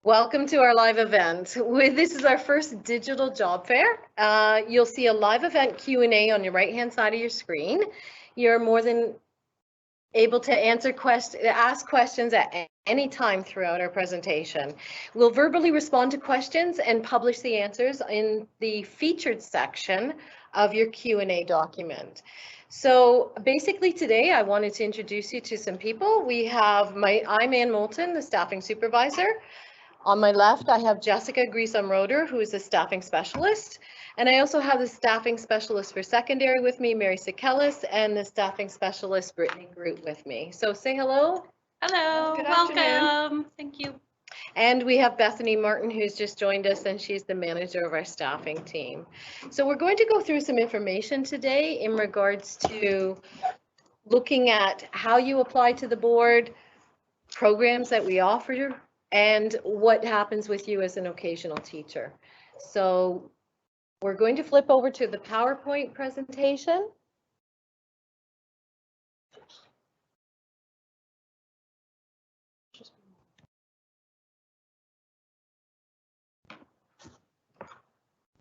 Welcome to our live event. This is our first digital job fair. You'll see a live event Q&A on your right-hand side of your screen. You're more than able to ask questions at any time throughout our presentation. We'll verbally respond to questions and publish the answers in the featured section of your Q&A document. So basically today I wanted to introduce you to some people. I'm Ann Moulton, the staffing supervisor. On my left, I have Jessica Greasom-Roeder, who is a staffing specialist. And I also have the staffing specialist for secondary with me, Mary Sekelis, and the staffing specialist, Brittany Groot, with me. So say hello. Hello, welcome. Thank you. And we have Bethany Martin, who's just joined us, and she's the manager of our staffing team. So we're going to go through some information today in regards to looking at how you apply to the board, programs that we offer, and what happens with you as an occasional teacher. So we're going to flip over to the PowerPoint presentation.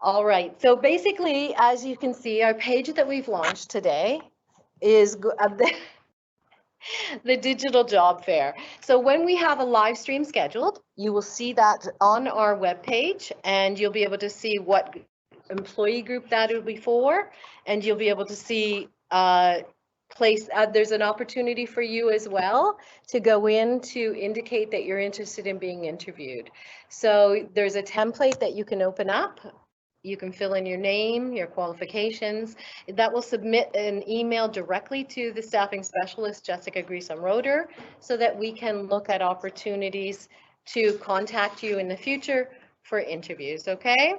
All right, so basically, as you can see, our page that we've launched today is the digital job fair. So when we have a live stream scheduled, you will see that on our webpage, and you'll be able to see what employee group that will be for, and you'll be able to see there's an opportunity for you as well to go in to indicate that you're interested in being interviewed. So there's a template that you can open up. You can fill in your name, your qualifications. That will submit an email directly to the staffing specialist, Jessica Greasom-Roeder, so that we can look at opportunities to contact you in the future for interviews, okay?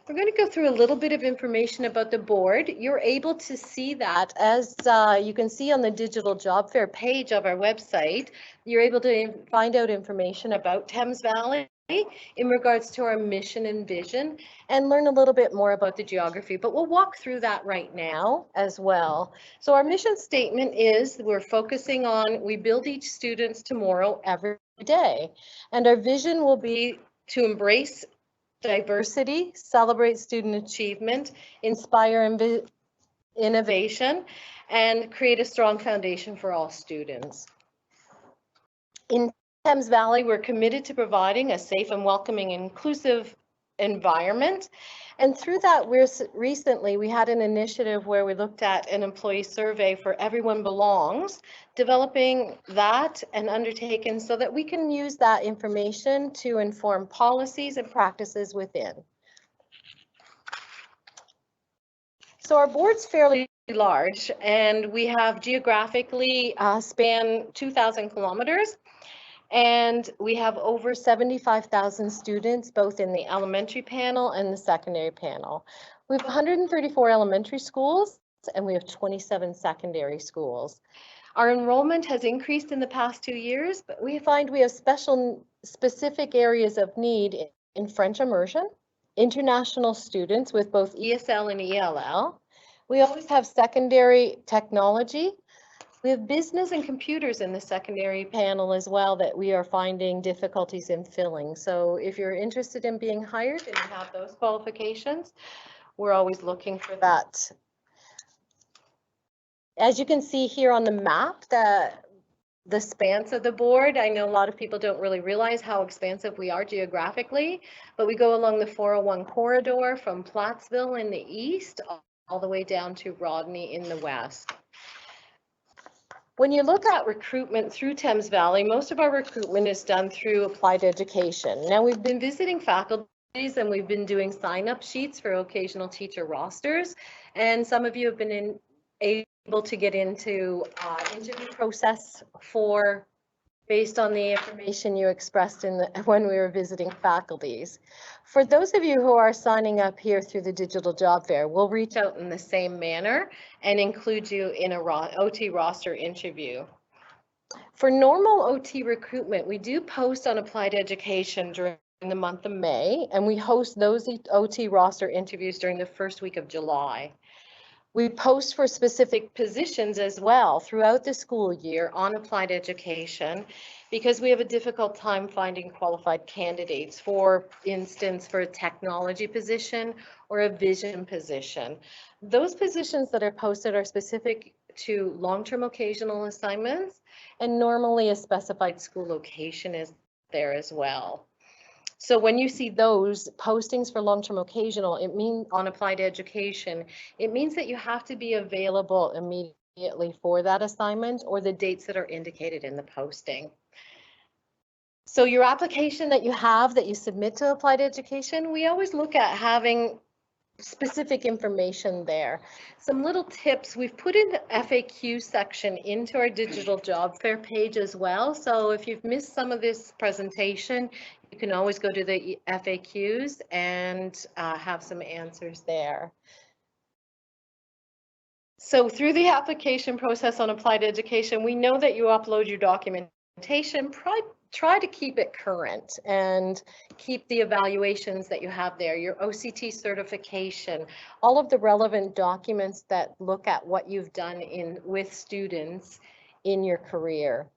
We're going to go through a little bit of information about the board. You're able to see that as you can see on the digital job fair page of our website. You're able to find out information about Thames Valley in regards to our mission and vision, and learn a little bit more about the geography, but we'll walk through that right now as well. So our mission statement is we're focusing on we build each student's tomorrow every day, and our vision will be to embrace diversity, celebrate student achievement, inspire innovation, and create a strong foundation for all students. In Thames Valley, we're committed to providing a safe and welcoming, inclusive environment. And through that, recently we had an initiative where we looked at an employee survey for Everyone Belongs, developing that and undertaken so that we can use that information to inform policies and practices within. So our board's fairly large, and we have geographically span 2,000 kilometers. And we have over 75,000 students, both in the elementary panel and the secondary panel. We have 134 elementary schools, and we have 27 secondary schools. Our enrollment has increased in the past 2 years, but we find we have specific areas of need in French immersion, international students with both ESL and ELL. We always have secondary technology. We have business and computers in the secondary panel as well that we are finding difficulties in filling. So if you're interested in being hired and you have those qualifications, we're always looking for that. As you can see here on the map, the spans of the board, I know a lot of people don't really realize how expansive we are geographically, but we go along the 401 corridor from Plattsville in the east all the way down to Rodney in the west. When you look at recruitment through Thames Valley, most of our recruitment is done through applied education. Now, we've been visiting faculties and we've been doing sign-up sheets for occasional teacher rosters, and some of you have been able to get into interview process based on the information you expressed when we were visiting faculties. For those of you who are signing up here through the digital job fair, we'll reach out in the same manner and include you in a OT roster interview. For normal OT recruitment, we do post on applied education during the month of May, and we host those OT roster interviews during the first week of July. We post for specific positions as well throughout the school year on applied education because we have a difficult time finding qualified candidates, for instance, for a technology position or a vision position. Those positions that are posted are specific to long-term occasional assignments, and normally a specified school location is there as well. So when you see those postings for long-term occasional, it means on applied education, it means that you have to be available immediately for that assignment or the dates that are indicated in the posting. So your application that you submit to applied education, we always look at having specific information there. Some little tips, we've put in the FAQ section into our digital job fair page as well. So if you've missed some of this presentation, you can always go to the FAQs and have some answers there. So through the application process on applied education, we know that you upload your documentation. Try to keep it current and keep the evaluations that you have there, your OCT certification, all of the relevant documents that look at what you've done with students in your career.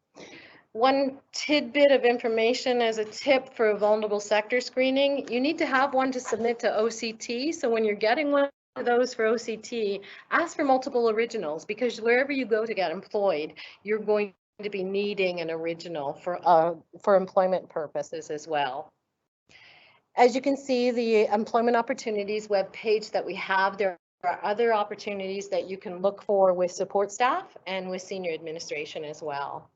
One tidbit of information as a tip for a vulnerable sector screening, you need to have one to submit to OCT. So when you're getting one of those for OCT, ask for multiple originals, because wherever you go to get employed, you're going to be needing an original for employment purposes as well. As you can see, the employment opportunities webpage that we have, there are other opportunities that you can look for with support staff and with senior administration as well.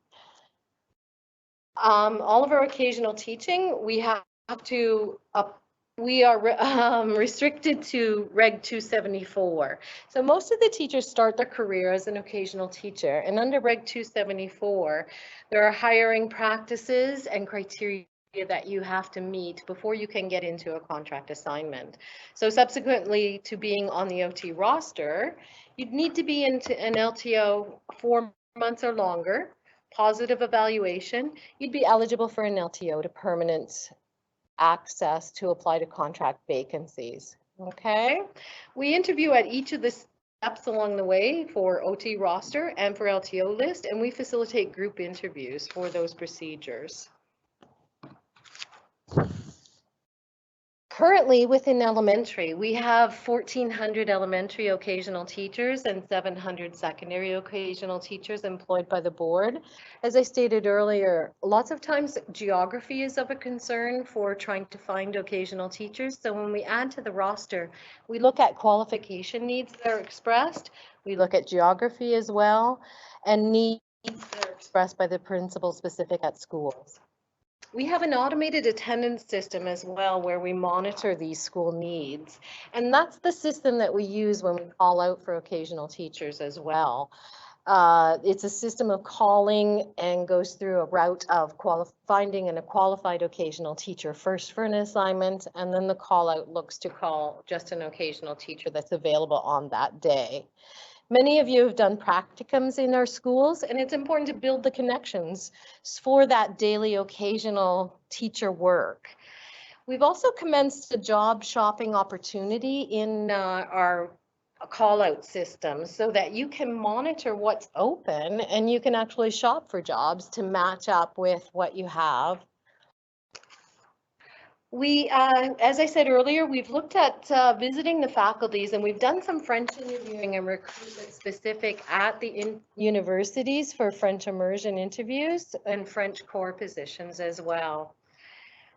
All of our occasional teaching, we are restricted to Reg 274. So most of the teachers start their career as an occasional teacher, and under Reg 274, there are hiring practices and criteria that you have to meet before you can get into a contract assignment. So subsequently to being on the OT roster, you'd need to be into an LTO 4 months or longer, positive evaluation, you'd be eligible for an LTO to permanent access to apply to contract vacancies. Okay, we interview at each of the steps along the way for OT roster and for LTO list, and we facilitate group interviews for those procedures. Currently within elementary, we have 1,400 elementary occasional teachers and 700 secondary occasional teachers employed by the board. As I stated earlier, lots of times geography is of a concern for trying to find occasional teachers. So when we add to the roster, we look at qualification needs that are expressed. We look at geography as well, and needs that are expressed by the principal specific at schools. We have an automated attendance system as well where we monitor these school needs. And that's the system that we use when we call out for occasional teachers as well. It's a system of calling and goes through a route of finding a qualified occasional teacher first for an assignment, and then the call out looks to call just an occasional teacher that's available on that day. Many of you have done practicums in our schools, and it's important to build the connections for that daily occasional teacher work. We've also commenced a job shopping opportunity in our call out system so that you can monitor what's open and you can actually shop for jobs to match up with what you have. We, as I said earlier, we've looked at visiting the faculties, and we've done some French interviewing and recruitment specific at the universities for French immersion interviews and French core positions as well.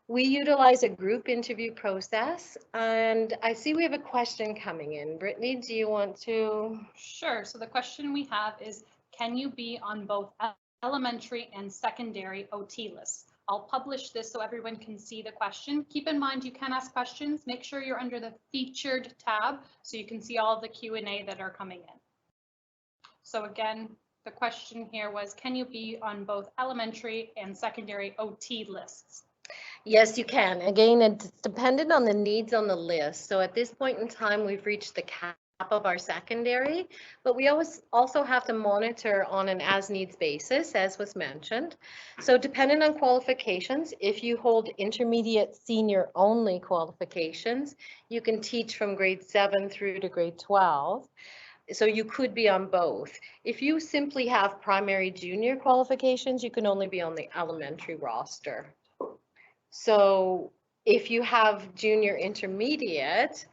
We utilize a group interview process, and I see we have a question coming in. Brittany, do you want to? Sure. So the question we have is, can you be on both elementary and secondary OT lists? I'll publish this so everyone can see the question. Keep in mind you can ask questions. Make sure you're under the featured tab so you can see all of the Q&A that are coming in. So again, the question here was, can you be on both elementary and secondary OT lists? Yes, you can. Again, it's dependent on the needs on the list. So at this point in time, we've reached the cap of our secondary, but we also have to monitor on an as needs basis, as was mentioned. So depending on qualifications, if you hold intermediate senior only qualifications, you can teach from grade 7 through to grade 12. So you could be on both. If you simply have primary junior qualifications, you can only be on the elementary roster. So if you have junior intermediate,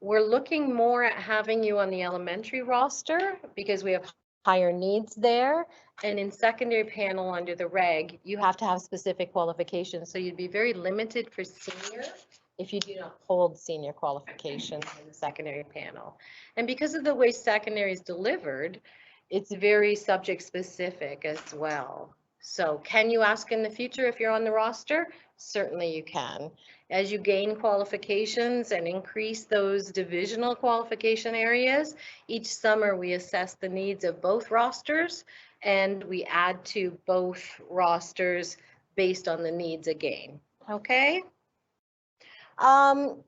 we're looking more at having you on the elementary roster because we have higher needs there. And in secondary panel under the reg, you have to have specific qualifications. So you'd be very limited for senior if you do not hold senior qualifications in the secondary panel. And because of the way secondary is delivered, it's very subject specific as well. So can you ask in the future if you're on the roster? Certainly you can. As you gain qualifications and increase those divisional qualification areas, each summer we assess the needs of both rosters and we add to both rosters based on the needs again. Okay?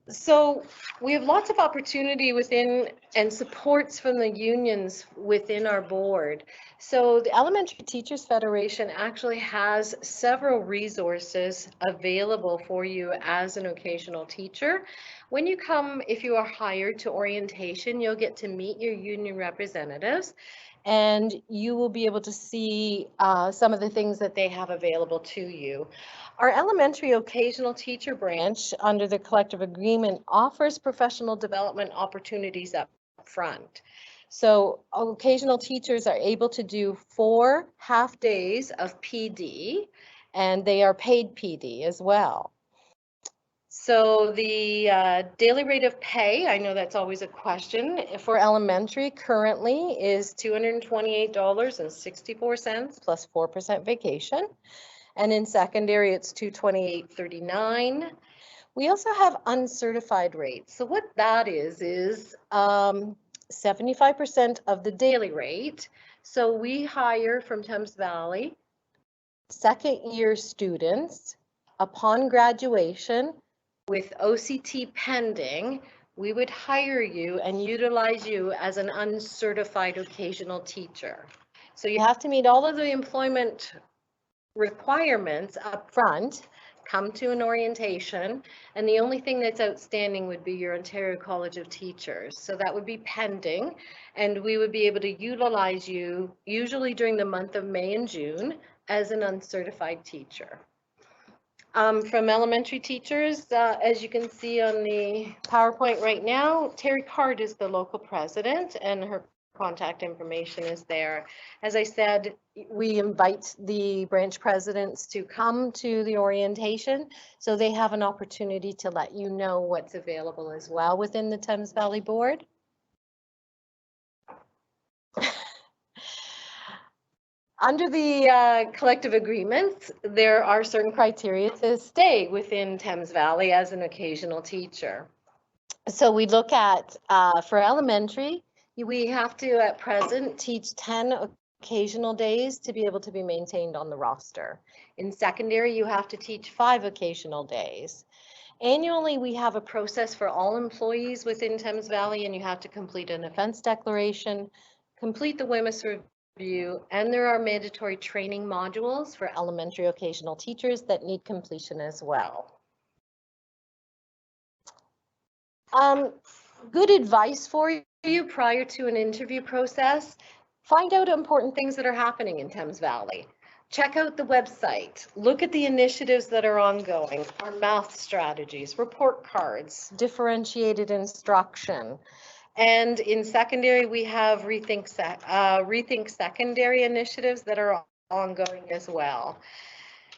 So we have lots of opportunity within and supports from the unions within our board. So the Elementary Teachers Federation actually has several resources available for you as an occasional teacher. When you come, if you are hired to orientation, you'll get to meet your union representatives and you will be able to see some of the things that they have available to you. Our elementary occasional teacher branch under the collective agreement offers professional development opportunities up front. So occasional teachers are able to do 4 half days of PD and they are paid PD as well. So the daily rate of pay, I know that's always a question, for elementary currently is $228.64 plus 4% vacation. And in secondary, it's $228.39. We also have uncertified rates. So what that is 75% of the daily rate. So we hire from Thames Valley second year students upon graduation with OCT pending. We would hire you and utilize you as an uncertified occasional teacher. So you have to meet all of the employment requirements up front, come to an orientation, and the only thing that's outstanding would be your Ontario College of Teachers. So that would be pending, and we would be able to utilize you usually during the month of May and June as an uncertified teacher. From elementary teachers, as you can see on the PowerPoint right now, Terry Card is the local president and her contact information is there. As I said, we invite the branch presidents to come to the orientation so they have an opportunity to let you know what's available as well within the Thames Valley Board. Under the collective agreements, there are certain criteria to stay within Thames Valley as an occasional teacher. So we look at, for elementary, we have to at present teach 10 occasional days to be able to be maintained on the roster. In secondary, you have to teach 5 occasional days. Annually, we have a process for all employees within Thames Valley, and you have to complete an offense declaration, complete the WMIS review, and there are mandatory training modules for elementary occasional teachers that need completion as well. Good advice for you prior to an interview process. Find out important things that are happening in Thames Valley. Check out the website. Look at the initiatives that are ongoing, our math strategies, report cards, differentiated instruction. And in secondary, we have Rethink Secondary initiatives that are ongoing as well.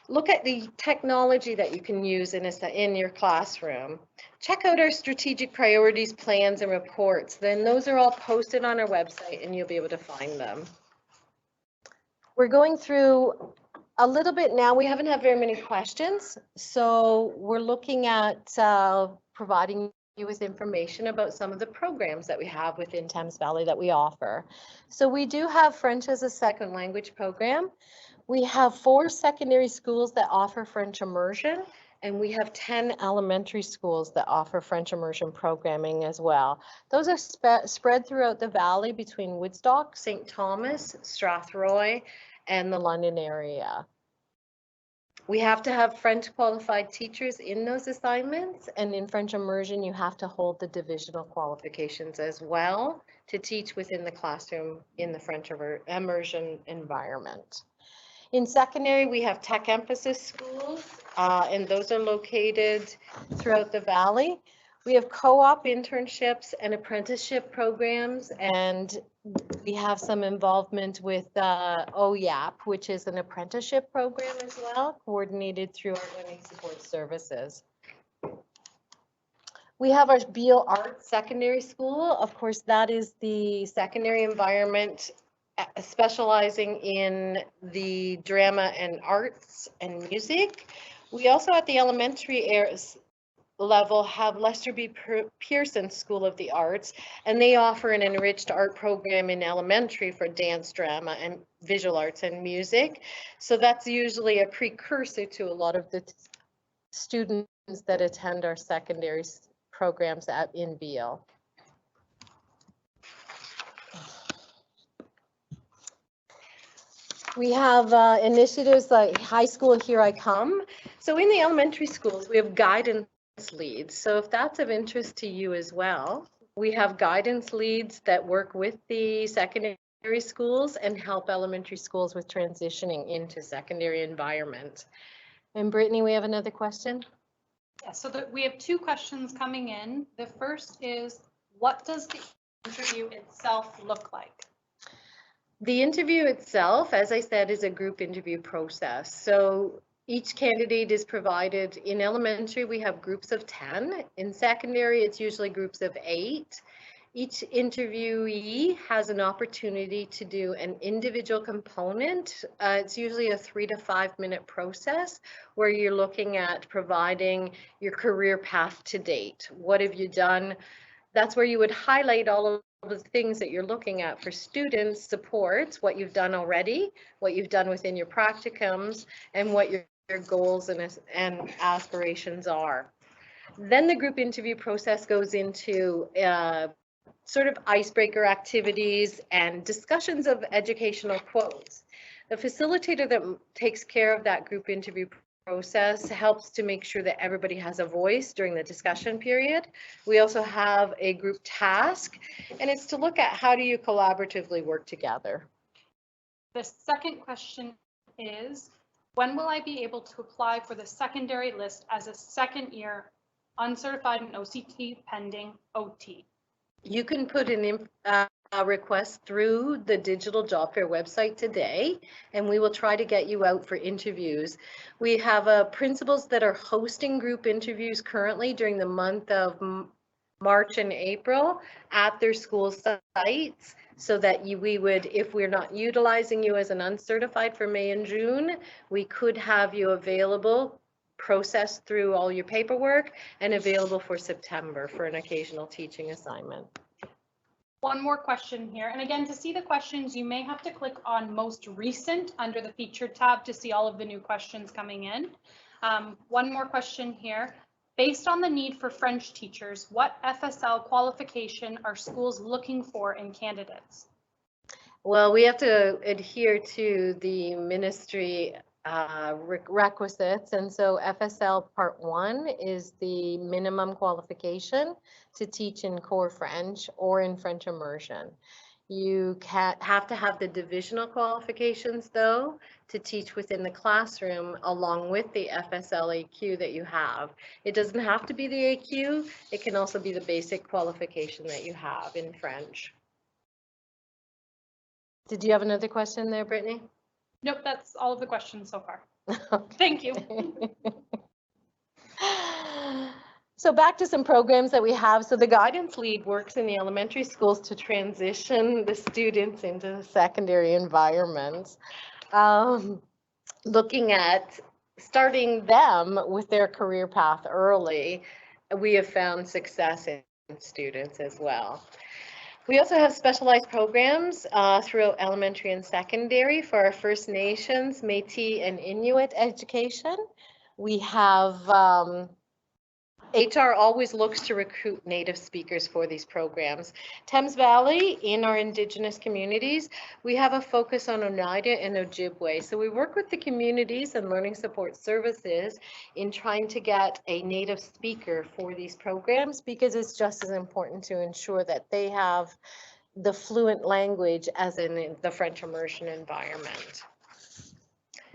Look at the technology that you can use in your classroom. Check out our strategic priorities, plans, and reports. Then those are all posted on our website and you'll be able to find them. We're going through a little bit now. We haven't had very many questions, so we're looking at providing you with information about some of the programs that we have within Thames Valley that we offer. So we do have French as a second language program. We have 4 secondary schools that offer French immersion, and we have 10 elementary schools that offer French immersion programming as well. Those are spread throughout the valley between Woodstock, St. Thomas, Strathroy, and the London area. We have to have French qualified teachers in those assignments, and in French immersion, you have to hold the divisional qualifications as well to teach within the classroom in the French immersion environment. In secondary, we have tech emphasis schools, and those are located throughout the valley. We have co-op internships and apprenticeship programs, and we have some involvement with OYAP, which is an apprenticeship program as well, coordinated through our learning support services. We have our Beal Arts Secondary School. Of course, that is the secondary environment specializing in the drama and arts and music. We also at the elementary level have Lester B. Pearson School of the Arts, and they offer an enriched art program in elementary for dance, drama, and visual arts and music. So that's usually a precursor to a lot of the students that attend our secondary programs in Beal. We have initiatives like High School Here I Come. So in the elementary schools, we have guidance leads. So if that's of interest to you as well, we have guidance leads that work with the secondary schools and help elementary schools with transitioning into secondary environment. And Brittany, we have another question. Yeah, so we have two questions coming in. The first is, what does the interview itself look like? The interview itself, as I said, is a group interview process. So each candidate is provided. In elementary, we have groups of 10. In secondary, it's usually groups of 8. Each interviewee has an opportunity to do an individual component. It's usually a 3 to 5 minute process where you're looking at providing your career path to date. What have you done? That's where you would highlight all of the things that you're looking at for students' supports, what you've done already, what you've done within your practicums, and what your goals and aspirations are. Then the group interview process goes into sort of icebreaker activities and discussions of educational quotes. The facilitator that takes care of that group interview process helps to make sure that everybody has a voice during the discussion period. We also have a group task, and it's to look at how do you collaboratively work together. The second question is, when will I be able to apply for the secondary list as a second year uncertified and OCT pending OT? You can put in a request through the digital job fair website today, and we will try to get you out for interviews. We have principals that are hosting group interviews currently during the month of March and April at their school sites, so that we would, if we're not utilizing you as an uncertified for May and June, we could have you available, processed through all your paperwork, and available for September for an occasional teaching assignment. One more question here. And again, to see the questions, you may have to click on most recent under the featured tab to see all of the new questions coming in. One more question here. Based on the need for French teachers, what FSL qualification are schools looking for in candidates? Well, we have to adhere to the ministry requisites, and so FSL Part 1 is the minimum qualification to teach in core French or in French immersion. You have to have the divisional qualifications, though, to teach within the classroom along with the FSL AQ that you have. It doesn't have to be the AQ, it can also be the basic qualification that you have in French. Did you have another question there, Brittany? Nope, that's all of the questions so far. Okay. Thank you. So back to some programs that we have. So the guidance lead works in the elementary schools to transition the students into secondary environments, looking at starting them with their career path early. We have found success in students as well. We also have specialized programs throughout elementary and secondary for our First Nations, Métis, and Inuit education. We have HR always looks to recruit Native speakers for these programs. Thames Valley, in our Indigenous communities, we have a focus on Oneida and Ojibwe. So we work with the communities and learning support services in trying to get a Native speaker for these programs, because it's just as important to ensure that they have the fluent language as in the French immersion environment.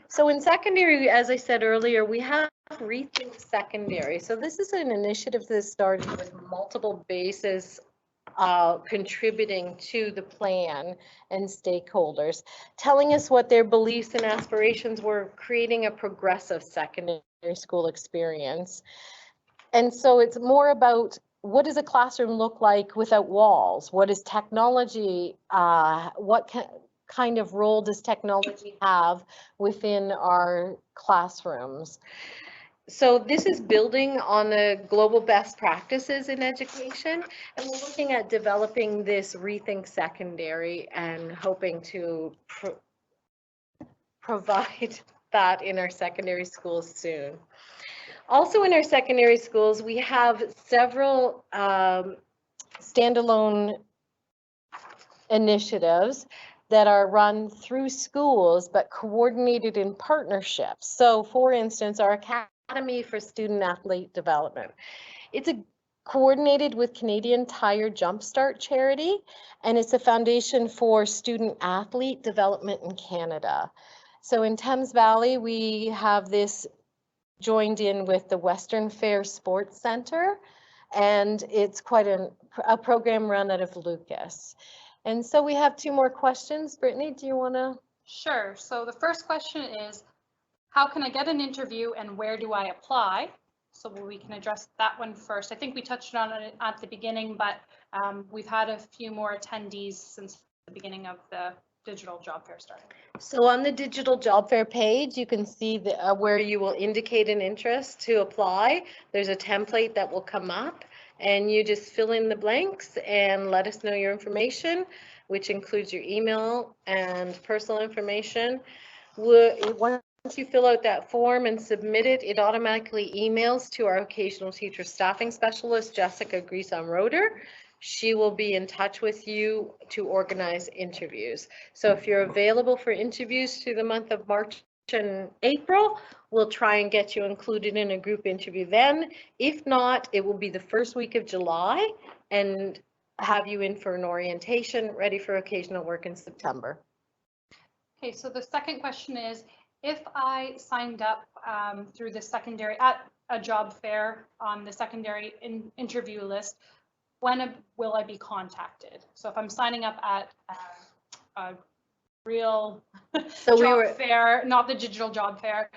So in secondary, as I said earlier, we have Rethink Secondary. So this is an initiative that started with multiple bases contributing to the plan and stakeholders, telling us what their beliefs and aspirations were, creating a progressive secondary school experience. And so it's more about what does a classroom look like without walls? What is technology? What kind of role does technology have within our classrooms? So this is building on the global best practices in education, and we're looking at developing this Rethink Secondary and hoping to provide that in our secondary schools soon. Also in our secondary schools, we have several standalone initiatives that are run through schools but coordinated in partnerships. So for instance, our Academy for Student Athlete Development. It's coordinated with Canadian Tire Jumpstart charity, and it's a foundation for student athlete development in Canada. So in Thames Valley, we have this joined in with the Western Fair Sports Center, and it's quite a program run out of Lucas. And so we have two more questions. Brittany, do you want to? Sure. So the first question is, how can I get an interview and where do I apply? So we can address that one first. I think we touched on it at the beginning, but we've had a few more attendees since the beginning of the digital job fair started. So on the digital job fair page, you can see where you will indicate an interest to apply. There's a template that will come up, and you just fill in the blanks and let us know your information, which includes your email and personal information. Once you fill out that form and submit it, it automatically emails to our occasional teacher staffing specialist, Jessica Greason-Roeder. She will be in touch with you to organize interviews. So if you're available for interviews through the month of March and April, we'll try and get you included in a group interview then. If not, it will be the first week of July and have you in for an orientation, ready for occasional work in September. Okay, so the second question is, if I signed up through the secondary at a job fair on the secondary interview list, when will I be contacted? So if I'm signing up at a real job fair, not the digital job fair,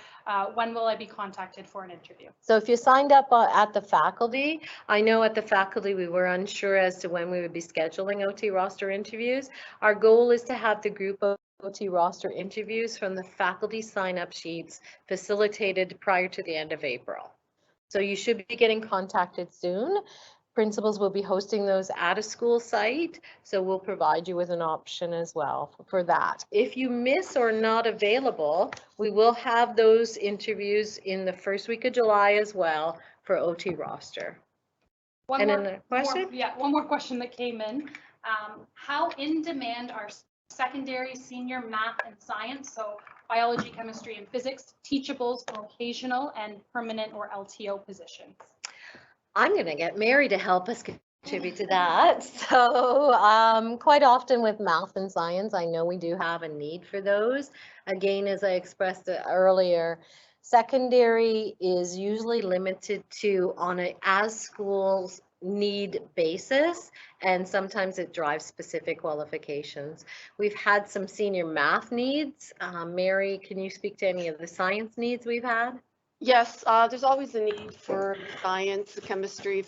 when will I be contacted for an interview? So if you signed up at the faculty, I know at the faculty we were unsure as to when we would be scheduling OT roster interviews. Our goal is to have the group of OT roster interviews from the faculty sign-up sheets facilitated prior to the end of April. So you should be getting contacted soon. Principals will be hosting those at a school site, so we'll provide you with an option as well for that. If you miss or not available, we will have those interviews in the first week of July as well for OT roster. One more question that came in. How in demand are secondary senior math and science, so biology, chemistry, and physics, teachables, occasional, and permanent or LTO positions? I'm going to get Mary to help us contribute to that. So quite often with math and science, I know we do have a need for those. Again, as I expressed earlier, secondary is usually limited to on a as schools need basis, and sometimes it drives specific qualifications. We've had some senior math needs. Mary, can you speak to any of the science needs we've had? Yes, there's always a need for science, chemistry,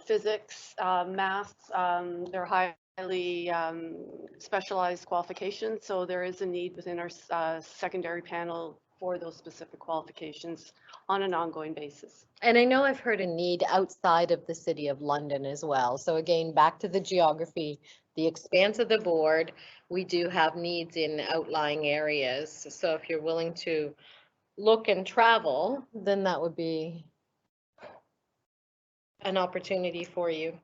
physics, math. They're highly specialized qualifications, so there is a need within our secondary panel for those specific qualifications on an ongoing basis. And I know I've heard a need outside of the City of London as well. So again, back to the geography, the expanse of the board, we do have needs in outlying areas. So if you're willing to look and travel, then that would be an opportunity for you.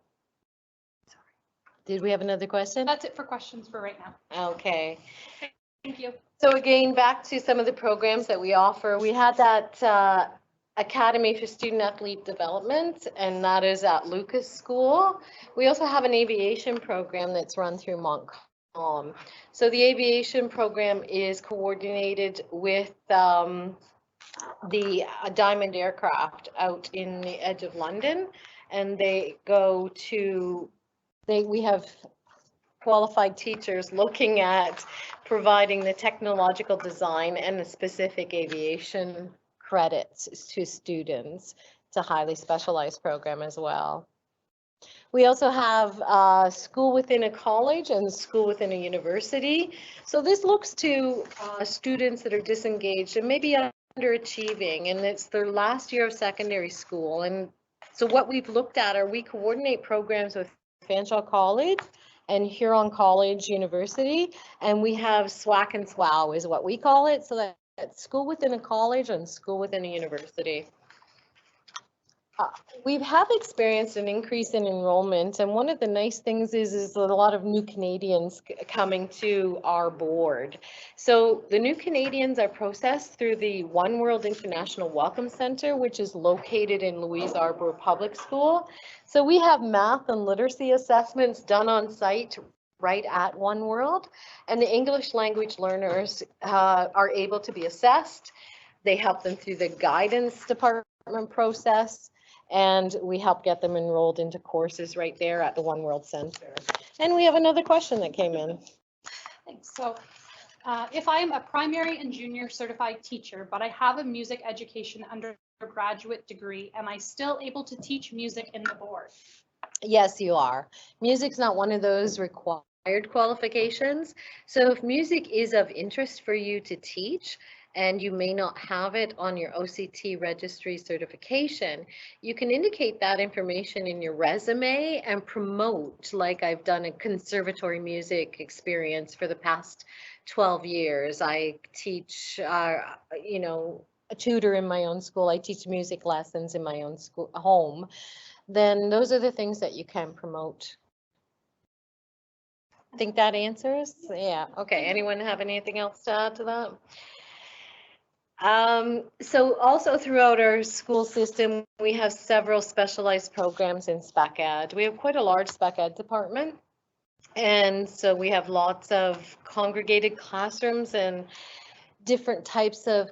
Did we have another question? That's it for questions for right now. Okay. Thank you. So again, back to some of the programs that we offer. We had that Academy for Student Athlete Development, and that is at Lucas School. We also have an aviation program that's run through Montcalm. So the aviation program is coordinated with the Diamond Aircraft out in the edge of London, and they go to, we have qualified teachers looking at providing the technological design and the specific aviation credits to students. It's a highly specialized program as well. We also have school within a college and school within a university. So this looks to students that are disengaged and maybe underachieving, and it's their last year of secondary school. And so what we've looked at are we coordinate programs with Fanshawe College and Huron College University, and we have SWAC and SWOW is what we call it. So that's school within a college and school within a university. We have experienced an increase in enrollment, and one of the nice things is a lot of new Canadians coming to our board. So the new Canadians are processed through the One World International Welcome Center, which is located in Louise Arbour Public School. So we have math and literacy assessments done on site right at One World, and the English language learners are able to be assessed. They help them through the guidance department process, and we help get them enrolled into courses right there at the One World Center. And we have another question that came in. Thanks. So if I am a primary and junior certified teacher, but I have a music education undergraduate degree, am I still able to teach music in the board? Yes, you are. Music's not one of those required qualifications. So if music is of interest for you to teach, and you may not have it on your OCT registry certification, you can indicate that information in your resume and promote, like I've done a conservatory music experience for the past 12 years. I teach, you know, a tutor in my own school. I teach music lessons in my own school, home. Then those are the things that you can promote. I think that answers? Yeah. Okay. Anyone have anything else to add to that? So also throughout our school system, we have several specialized programs in spec ed. We have quite a large spec ed department. And so we have lots of congregated classrooms and different types of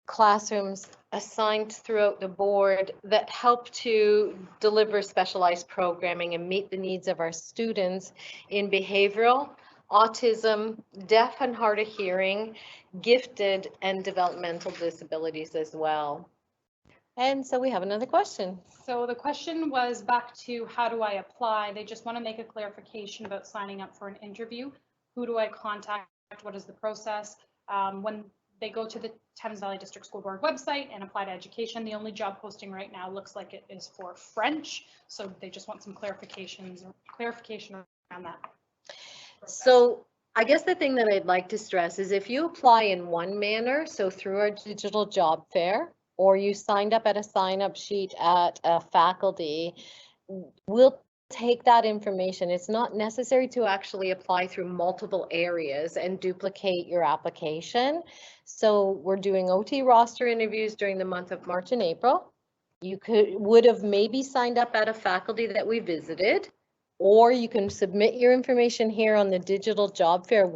classrooms assigned throughout the board that help to deliver specialized programming and meet the needs of our students in behavioral, autism, deaf and hard of hearing, gifted, and developmental disabilities as well. And so we have another question. So the question was back to how do I apply? They just want to make a clarification about signing up for an interview. Who do I contact? What is the process? When they go to the Thames Valley District School Board website and apply to education, the only job posting right now looks like it is for French. So they just want some clarification around that. So I guess the thing that I'd like to stress is if you apply in one manner, so through our digital job fair, or you signed up at a sign-up sheet at a faculty, we'll take that information. It's not necessary to actually apply through multiple areas and duplicate your application. So we're doing OT roster interviews during the month of March and April. You would have maybe signed up at a faculty that we visited, or you can submit your information here on the digital job fair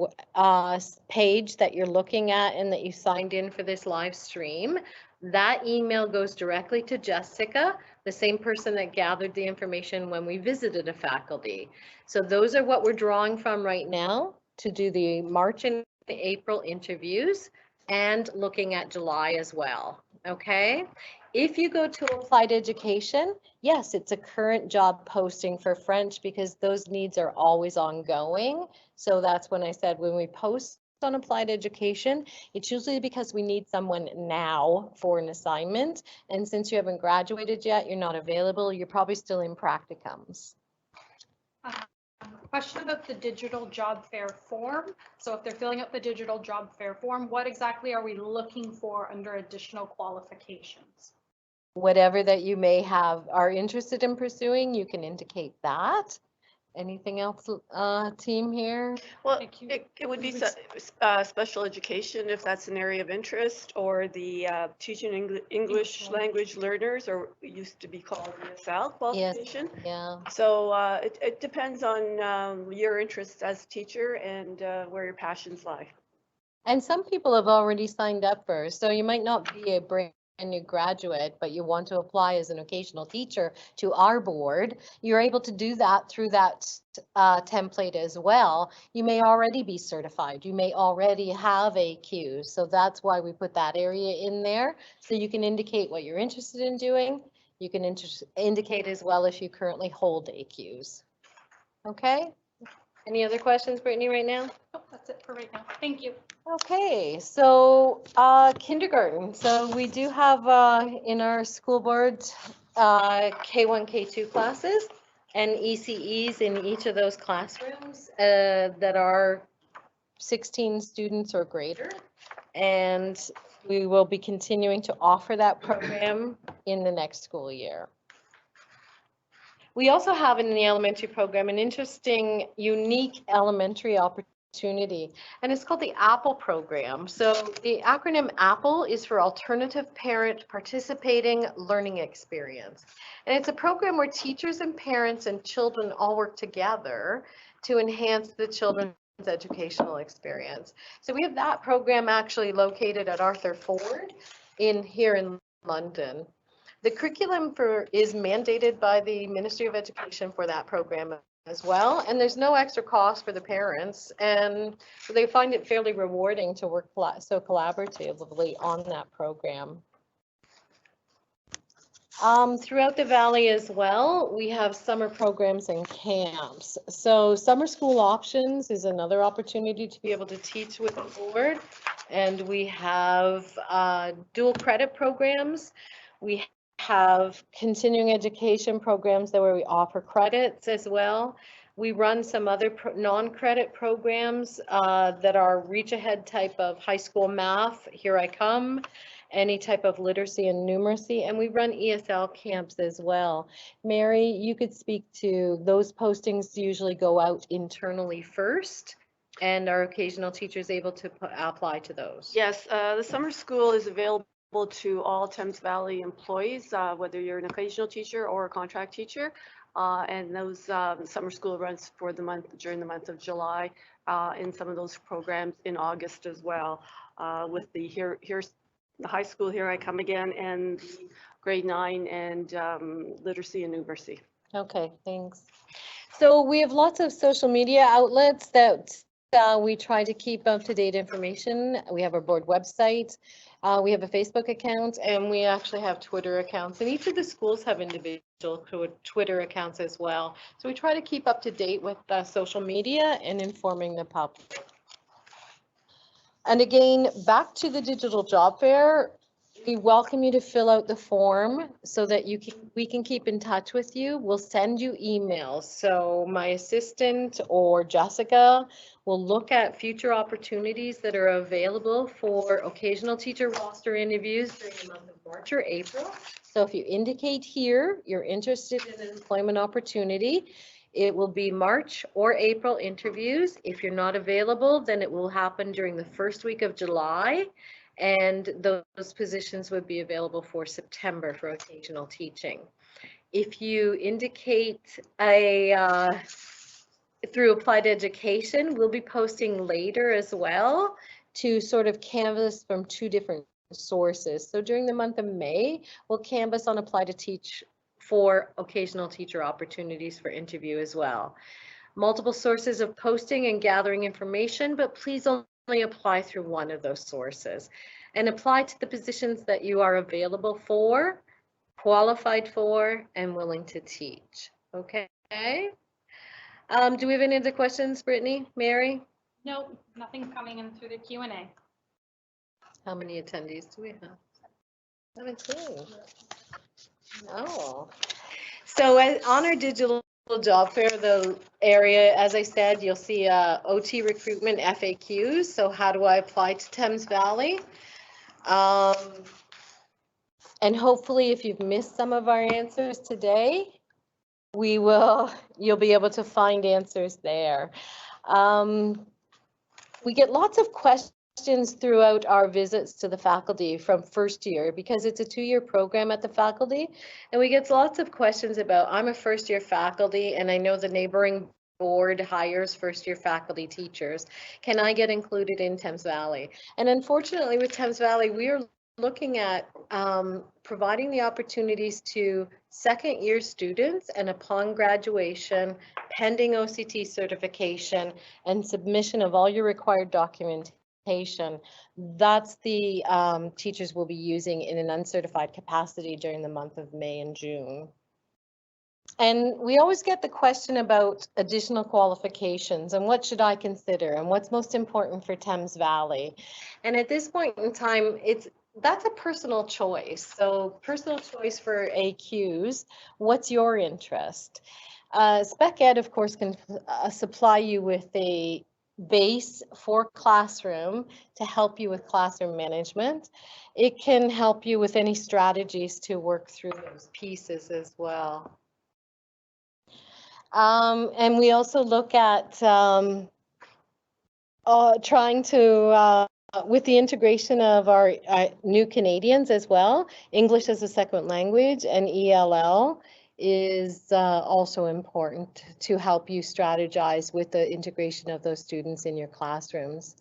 page that you're looking at and that you signed in for this live stream. That email goes directly to Jessica, the same person that gathered the information when we visited a faculty. So those are what we're drawing from right now to do the March and April interviews and looking at July as well. Okay. If you go to applied education, yes, it's a current job posting for French because those needs are always ongoing. So that's when I said when we post on applied education, it's usually because we need someone now for an assignment. And since you haven't graduated yet, you're not available, you're probably still in practicums. Question about the digital job fair form. So if they're filling out the digital job fair form, what exactly are we looking for under additional qualifications? Whatever that you may have are interested in pursuing, you can indicate that. Anything else, team here? Well, Thank you. it would be We would special education if that's an area of interest, or the teaching English language learners, or it used to be called ESL qualification. Yeah. So it depends on your interests as a teacher and where your passions lie. And some people have already signed up for, so you might not be a brand new graduate, but you want to apply as an occasional teacher to our board. You're able to do that through that template as well. You may already be certified. You may already have AQ. So that's why we put that area in there. So you can indicate what you're interested in doing. You can indicate as well if you currently hold AQs. Okay? Any other questions, Brittany, right now? Oh, that's it for right now. Thank you. Okay, so kindergarten. So we do have in our school board K1, K2 classes and ECEs in each of those classrooms that are 16 students or greater. And we will be continuing to offer that program in the next school year. We also have in the elementary program an interesting, unique elementary opportunity, and it's called the APPLE program. So the acronym APPLE is for Alternative Parent Participating Learning Experience. And it's a program where teachers and parents and children all work together to enhance the children's educational experience. So we have that program actually located at Arthur Ford here in London. The curriculum is mandated by the Ministry of Education for that program as well, and there's no extra cost for the parents, and they find it fairly rewarding to work so collaboratively on that program. Throughout the valley as well, we have summer programs and camps. So summer school options is another opportunity to be able to teach with the board, and we have dual credit programs. We have continuing education programs where we offer credits as well. We run some other non-credit programs that are reach ahead type of high school math, Here I Come, any type of literacy and numeracy, and we run ESL camps as well. Mary, you could speak to those postings usually go out internally first, and our occasional teachers able to apply to those. Yes, the summer school is available to all Thames Valley employees, whether you're an occasional teacher or a contract teacher. And those summer school runs for during the month of July, and some of those programs in August as well, with the here's the high school, Here I Come Again, and grade 9 and literacy and numeracy. Okay, thanks. So we have lots of social media outlets that we try to keep up-to-date information. We have our board website, we have a Facebook account, and we actually have Twitter accounts. And each of the schools have individual Twitter accounts as well. So we try to keep up to date with social media and informing the public. And again, back to the digital job fair, we welcome you to fill out the form so that we can keep in touch with you. We'll send you emails. So my assistant or Jessica will look at future opportunities that are available for occasional teacher roster interviews during the month of March or April. So if you indicate here you're interested in an employment opportunity, it will be March or April interviews. If you're not available, then it will happen during the first week of July. And those positions would be available for September for occasional teaching. If you indicate through applied education, we'll be posting later as well to sort of canvas from two different sources. So during the month of May, we'll canvas on apply to teach for occasional teacher opportunities for interview as well. Multiple sources of posting and gathering information, but please only apply through one of those sources and apply to the positions that you are available for, qualified for, and willing to teach. Okay. Do we have any other questions, Brittany, Mary? No, nothing coming in through the Q&A. How many attendees do we have? 17. Oh. So on our digital job fair, the area, as I said, you'll see OT recruitment FAQs. So how do I apply to Thames Valley? And hopefully if you've missed some of our answers today, you'll be able to find answers there. We get lots of questions throughout our visits to the faculty from first year because it's a 2-year program at the faculty. And we get lots of questions about, I'm a first year faculty and I know the neighboring board hires first year faculty teachers. Can I get included in Thames Valley? And unfortunately with Thames Valley, we are looking at providing the opportunities to second year students, and upon graduation, pending OCT certification and submission of all your required documentation, that's the teachers will be using in an uncertified capacity during the month of May and June. And we always get the question about additional qualifications and what should I consider and what's most important for Thames Valley. And at this point in time, that's a personal choice. So personal choice for AQs, what's your interest? Spec Ed, of course, can supply you with a base for classroom to help you with classroom management. It can help you with any strategies to work through those pieces as well. And we also look at trying to, with the integration of our new Canadians as well, English as a second language and ELL is also important to help you strategize with the integration of those students in your classrooms.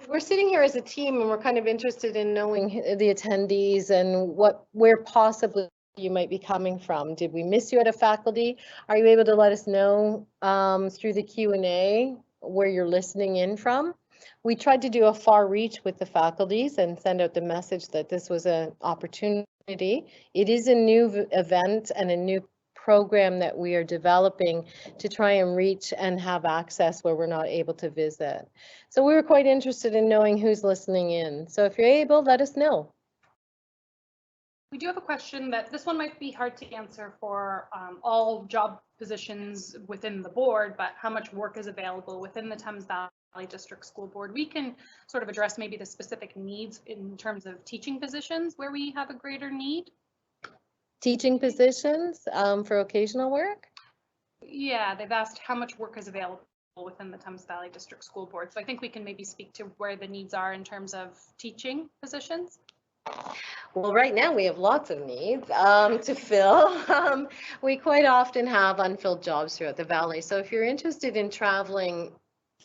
We're sitting here as a team and we're kind of interested in knowing the attendees and where possibly you might be coming from. Did we miss you at a faculty? Are you able to let us know through the Q&A where you're listening in from? We tried to do a far reach with the faculties and send out the message that this was an opportunity. It is a new event and a new program that we are developing to try and reach and have access where we're not able to visit. So we were quite interested in knowing who's listening in. So if you're able, let us know. We do have a question that this one might be hard to answer for all job positions within the board, but how much work is available within the Thames Valley District School Board? We can sort of address maybe the specific needs in terms of teaching positions where we have a greater need. Teaching positions for occasional work? Yeah, they've asked how much work is available within the Thames Valley District School Board. So I think we can maybe speak to where the needs are in terms of teaching positions. Well, right now we have lots of needs to fill. We quite often have unfilled jobs throughout the valley. So if you're interested in traveling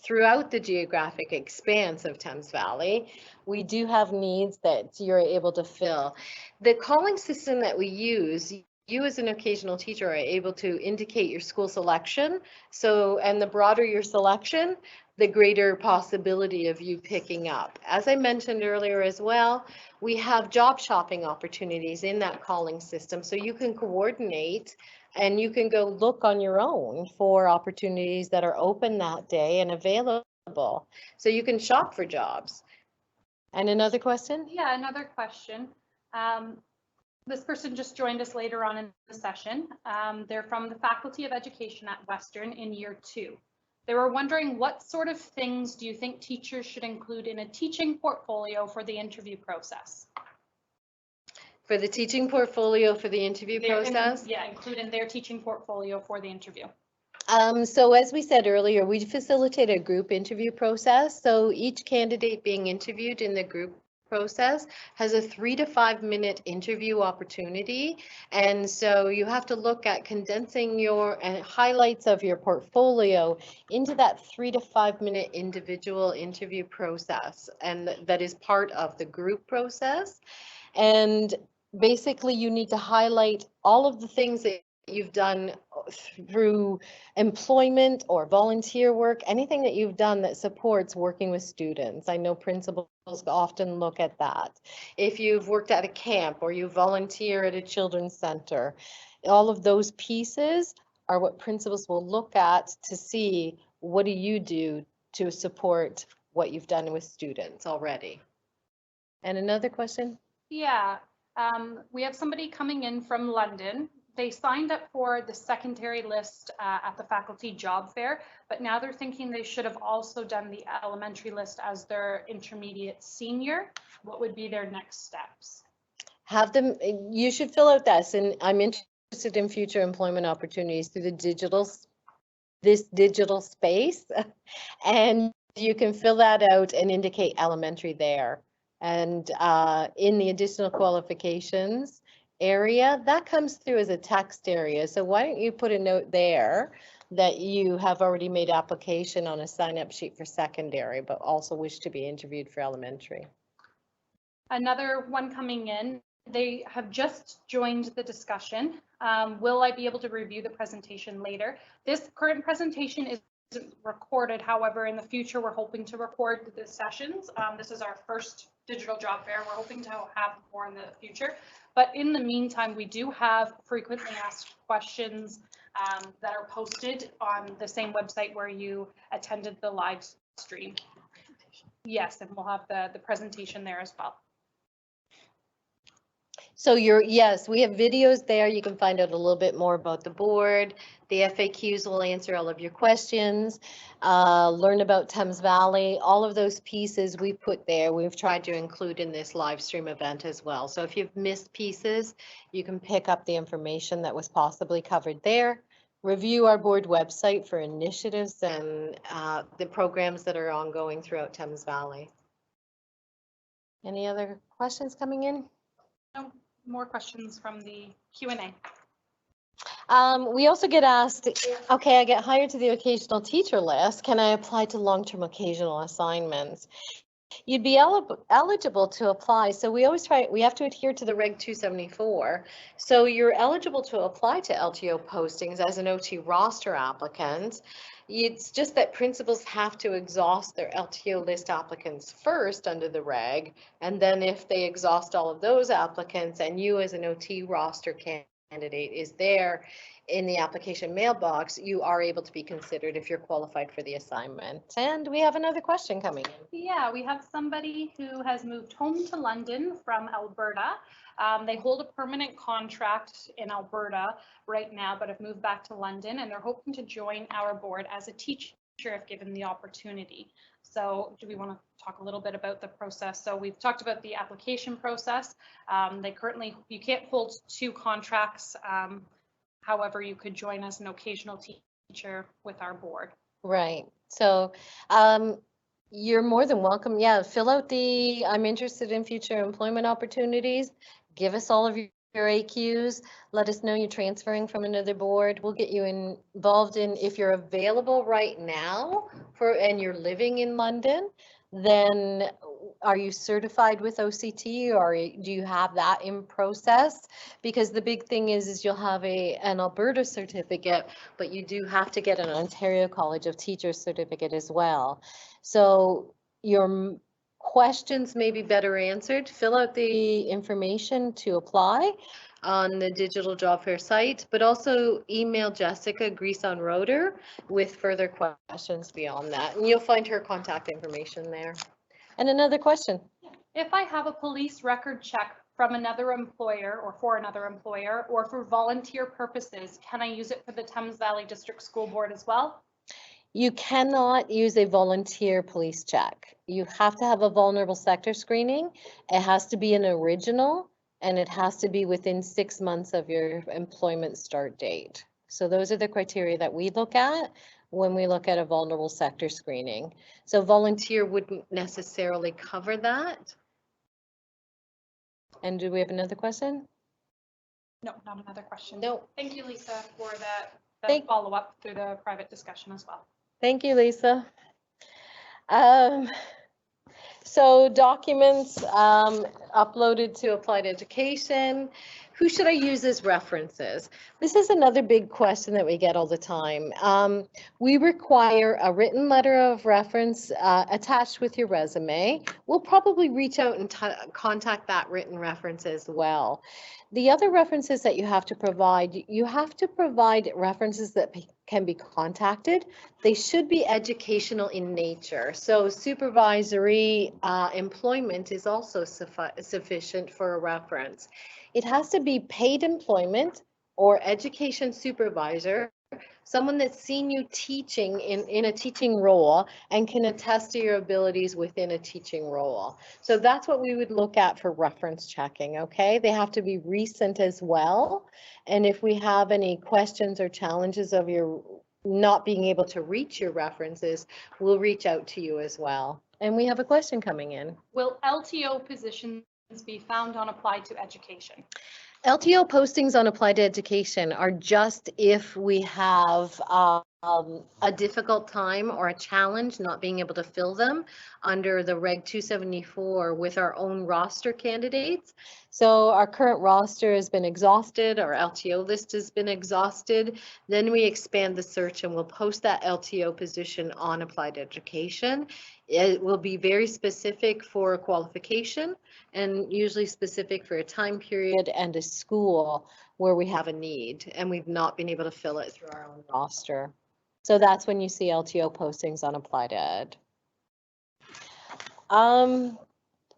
throughout the geographic expanse of Thames Valley, we do have needs that you're able to fill. The calling system that we use, you as an occasional teacher are able to indicate your school selection. So, and the broader your selection, the greater possibility of you picking up. As I mentioned earlier as well, we have job shopping opportunities in that calling system. So you can coordinate and you can go look on your own for opportunities that are open that day and available. So you can shop for jobs. And another question? Yeah, another question. This person just joined us later on in the session. They're from the Faculty of Education at Western in year 2. They were wondering what sort of things do you think teachers should include in a teaching portfolio for the interview process? For the teaching portfolio for the interview process? Yeah, include in their teaching portfolio for the interview. So as we said earlier, we facilitate a group interview process. So each candidate being interviewed in the group process has a 3 to 5 minute interview opportunity. And so you have to look at condensing your highlights of your portfolio into that 3 to 5 minute individual interview process. And that is part of the group process. And basically you need to highlight all of the things that you've done through employment or volunteer work, anything that you've done that supports working with students. I know principals often look at that. If you've worked at a camp or you volunteer at a children's center, all of those pieces are what principals will look at to see what do you do to support what you've done with students already. And another question? Yeah, we have somebody coming in from London. They signed up for the secondary list at the faculty job fair, but now they're thinking they should have also done the elementary list as their intermediate senior. What would be their next steps? Have them, you should fill out this, and I'm interested interested in future employment opportunities through this digital space. And you can fill that out and indicate elementary there. And in the additional qualifications area, that comes through as a text area. So why don't you put a note there that you have already made application on a sign-up sheet for secondary, but also wish to be interviewed for elementary. Another one coming in, they have just joined the discussion. Will I be able to review the presentation later? This current presentation isn't recorded. However, in the future, we're hoping to record the sessions. This is our first digital job fair. We're hoping to have more in the future. But in the meantime, we do have frequently asked questions that are posted on the same website where you attended the live stream. Yes, and we'll have the presentation there as well. So yes, we have videos there. You can find out a little bit more about the board. The FAQs will answer all of your questions. Learn about Thames Valley. All of those pieces we put there, we've tried to include in this live stream event as well. So if you've missed pieces, you can pick up the information that was possibly covered there. Review our board website for initiatives and the programs that are ongoing throughout Thames Valley. Any other questions coming in? No more questions from the Q&A. We also get asked, okay, I get hired to the occasional teacher list. Can I apply to long-term occasional assignments? You'd be eligible to apply. So we always we have to adhere to the Reg 274. So you're eligible to apply to LTO postings as an OT roster applicant. It's just that principals have to exhaust their LTO list applicants first under the reg. And then if they exhaust all of those applicants and you as an OT roster candidate is there in the application mailbox, you are able to be considered if you're qualified for the assignment. And we have another question coming in. Yeah, we have somebody who has moved home to London from Alberta. They hold a permanent contract in Alberta right now, but have moved back to London, and they're hoping to join our board as a teacher if given the opportunity. So do we want to talk a little bit about the process? So we've talked about the application process. You can't hold two contracts. However, you could join as an occasional teacher with our board. Right. So you're more than welcome. Yeah, fill out the I'm interested in future employment opportunities. Give us all of your AQs. Let us know you're transferring from another board. We'll get you involved in, if you're available right now and you're living in London, then are you certified with OCT, or do you have that in process? Because the big thing is you'll have an Alberta certificate, but you do have to get an Ontario College of Teachers certificate as well. So your questions may be better answered. Fill out the information to apply on the digital job fair site, but also email Jessica Grease-on-Roeder with further questions beyond that. And you'll find her contact information there. And another question. If I have a police record check from another employer or for another employer or for volunteer purposes, can I use it for the Thames Valley District School Board as well? You cannot use a volunteer police check. You have to have a vulnerable sector screening. It has to be an original, and it has to be within 6 months of your employment start date. So those are the criteria that we look at when we look at a vulnerable sector screening. So volunteer wouldn't necessarily cover that. And do we have another question? No, not another question. No. Thank you, Lisa, for that follow-up through the private discussion as well. Thank you, Lisa. So documents uploaded to Applied Education. Who should I use as references? This is another big question that we get all the time. We require a written letter of reference attached with your resume. We'll probably reach out and contact that written reference as well. The other references that you have to provide references that can be contacted. They should be educational in nature. So supervisory employment is also sufficient for a reference. It has to be paid employment or education supervisor someone that's seen you teaching in a teaching role and can attest to your abilities within a teaching role. So that's what we would look at for reference checking, okay? They have to be recent as well. And if we have any questions or challenges of your not being able to reach your references, we'll reach out to you as well. And we have a question coming in. Will LTO positions be found on Applied to Education? LTO postings on Applied to Education are just if we have a difficult time or a challenge not being able to fill them under the Reg 274 with our own roster candidates. So our current roster has been exhausted, our LTO list has been exhausted. Then we expand the search and we'll post that LTO position on Applied Education. It will be very specific for a qualification and usually specific for a time period and a school where we have a need and we've not been able to fill it through our own roster. So that's when you see LTO postings on Applied Ed.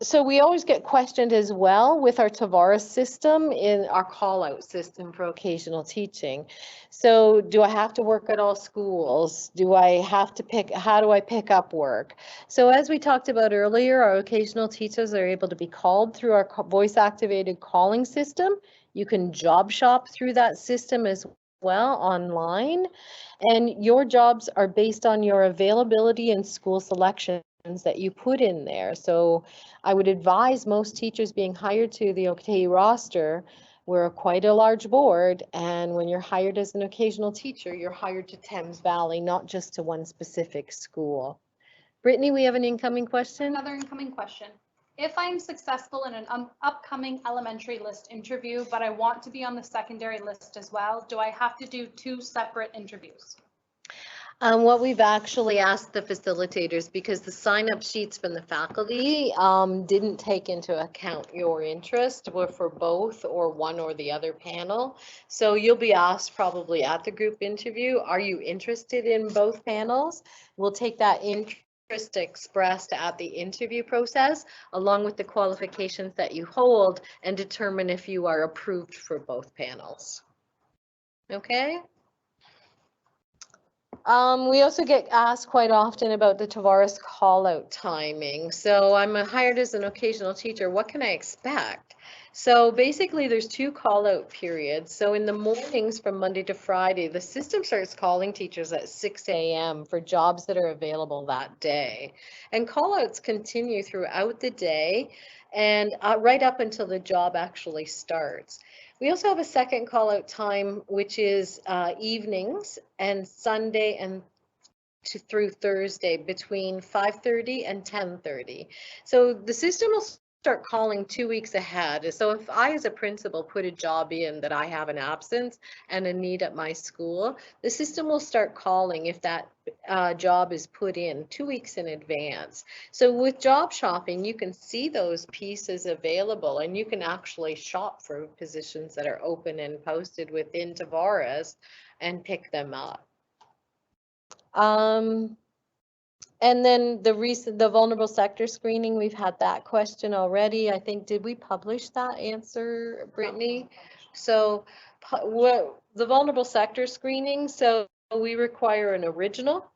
So we always get questioned as well with our Tavares system in our call out system for occasional teaching. So do I have to work at all schools? Do I have to pick, how do I pick up work? So as we talked about earlier, our occasional teachers are able to be called through our voice activated calling system. You can job shop through that system as well online, and your jobs are based on your availability and school selections that you put in there. So I would advise most teachers being hired to the OKT roster. We're quite a large board, and when you're hired as an occasional teacher, you're hired to Thames Valley, not just to one specific school. Brittany, we have an incoming question. Another incoming question. If I'm successful in an upcoming elementary list interview, but I want to be on the secondary list as well, do I have to do 2 separate interviews? What we've actually asked the facilitators, because the sign-up sheets from the faculty didn't take into account your interest, were for both or one or the other panel. So you'll be asked probably at the group interview, are you interested in both panels? We'll take that interest expressed at the interview process along with the qualifications that you hold and determine if you are approved for both panels. Okay? We also get asked quite often about the Tavares call out timing. So I'm hired as an occasional teacher. What can I expect? So basically there's 2 call out periods. So in the mornings from Monday to Friday, the system starts calling teachers at 6 a.m. for jobs that are available that day. And call outs continue throughout the day and right up until the job actually starts. We also have a second call out time, which is evenings and Sunday and through Thursday between 5:30 and 10:30. So the system will start calling 2 weeks ahead. So if I, as a principal, put a job in that I have an absence and a need at my school, the system will start calling if that job is put in 2 weeks in advance. So with job shopping, you can see those pieces available and you can actually shop for positions that are open and posted within Tavares and pick them up. And then the vulnerable sector screening, we've had that question already. I think, did we publish that answer, Brittany? So the vulnerable sector screening, so we require an original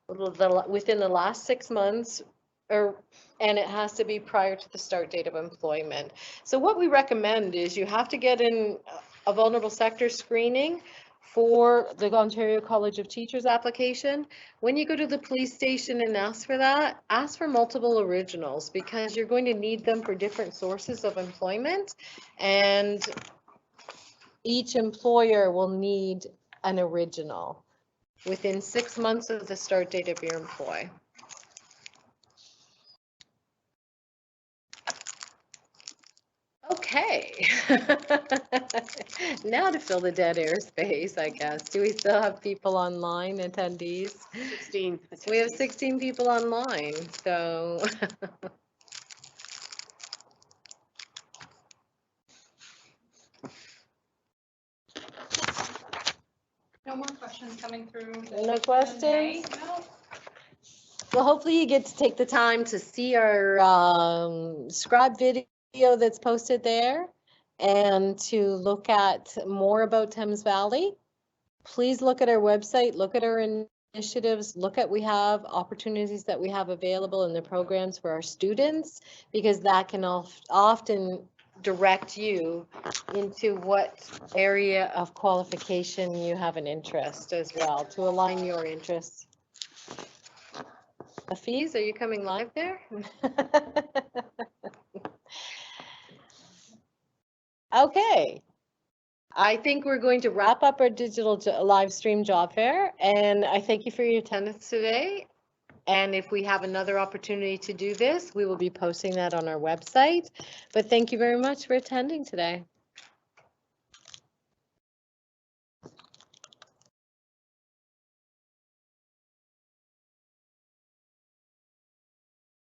within the last 6 months, and it has to be prior to the start date of employment. So what we recommend is you have to get in a vulnerable sector screening for the Ontario College of Teachers application. When you go to the police station and ask for that, ask for multiple originals because you're going to need them for different sources of employment, and each employer will need an original within 6 months of the start date of your employ. Okay. Now to fill the dead airspace, I guess. Do we still have people online, attendees? 16. We have 16 people online, so. No more questions coming through. No questions? No. Well, hopefully you get to take the time to see our scribe video that's posted there and to look at more about Thames Valley. please look at our website, look at our initiatives, look at we have opportunities that we have available in the programs for our students, because that can often direct you into what area of qualification you have an interest as well, to align your interests. Hafiz, are you coming live there? Okay. I think we're going to wrap up our digital live stream job fair, and I thank you for your attendance today. And if we have another opportunity to do this, we will be posting that on our website. But thank you very much for attending today.